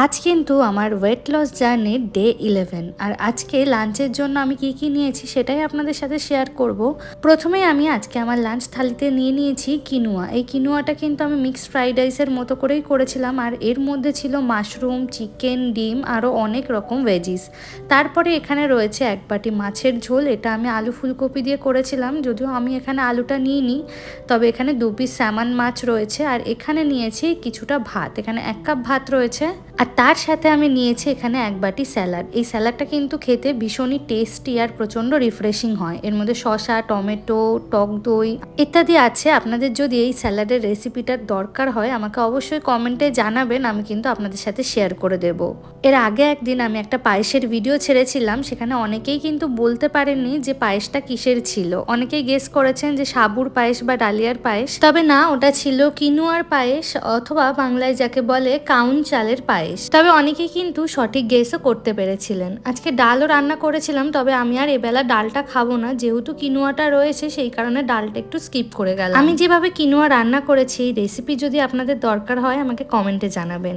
আজ কিন্তু আমার ওয়েট লস জার্নির ডে 11 আর আজকে লাঞ্চের জন্য আমি কি কি নিয়েছি সেটাই আপনাদের সাথে শেয়ার করব। প্রথমেই আমি আজকে আমার লাঞ্চ থালিতে নিয়ে নিয়েছি কিনুয়া। এই কিনুয়াটা কিন্তু আমি মিক্সড ফ্রাইড রাইসের মতো করেই করেছিলাম, আর এর মধ্যে ছিল মাশরুম, চিকেন, ডিম, আরও অনেক রকম ভেজিস। তারপরে এখানে রয়েছে এক বাটি মাছের ঝোল, এটা আমি আলু ফুলকপি দিয়ে করেছিলাম, যদিও আমি এখানে আলুটা নিইনি, তবে এখানে 2 পিস স্যামন মাছ রয়েছে। আর এখানে নিয়েছি কিছুটা ভাত, এখানে 1 কাপ ভাত রয়েছে। আর তার সাথে আমি নিয়েছি এখানে এক বাটি স্যালাড। এই স্যালাডটা কিন্তু খেতে ভীষণই টেস্টি আর প্রচণ্ড রিফ্রেশিং হয়। এর মধ্যে শসা, টমেটো, টক দই ইত্যাদি আছে। আপনাদের যদি এই স্যালাডের রেসিপিটার দরকার হয় আমাকে অবশ্যই কমেন্টে জানাবেন, আমি কিন্তু আপনাদের সাথে শেয়ার করে দেব। এর আগে একদিন আমি একটা পায়েসের ভিডিও ছেড়েছিলাম, সেখানে অনেকেই কিন্তু বলতে পারেননি যে পায়েসটা কিসের ছিল। অনেকেই গেস করেছেন যে সাবুর পায়েস বা ডালিয়ার পায়েস, তবে না, ওটা ছিল কিনুয়ার পায়েস, অথবা বাংলায় যাকে বলে কাউন চালের পায়েস। তবে অনেকেই কিন্তু সঠিক গেসও করতে পেরেছিলেন। আজকে ডালও রান্না করেছিলাম, তবে আমি আর এবেলা ডালটা খাবো না, যেহেতু কিনুয়াটা রয়েছে সেই কারণে ডালটা একটু স্কিপ করে গেলাম। আমি যেভাবে কিনুয়া রান্না করেছি এই রেসিপি যদি আপনাদের দরকার হয় আমাকে কমেন্টে জানাবেন।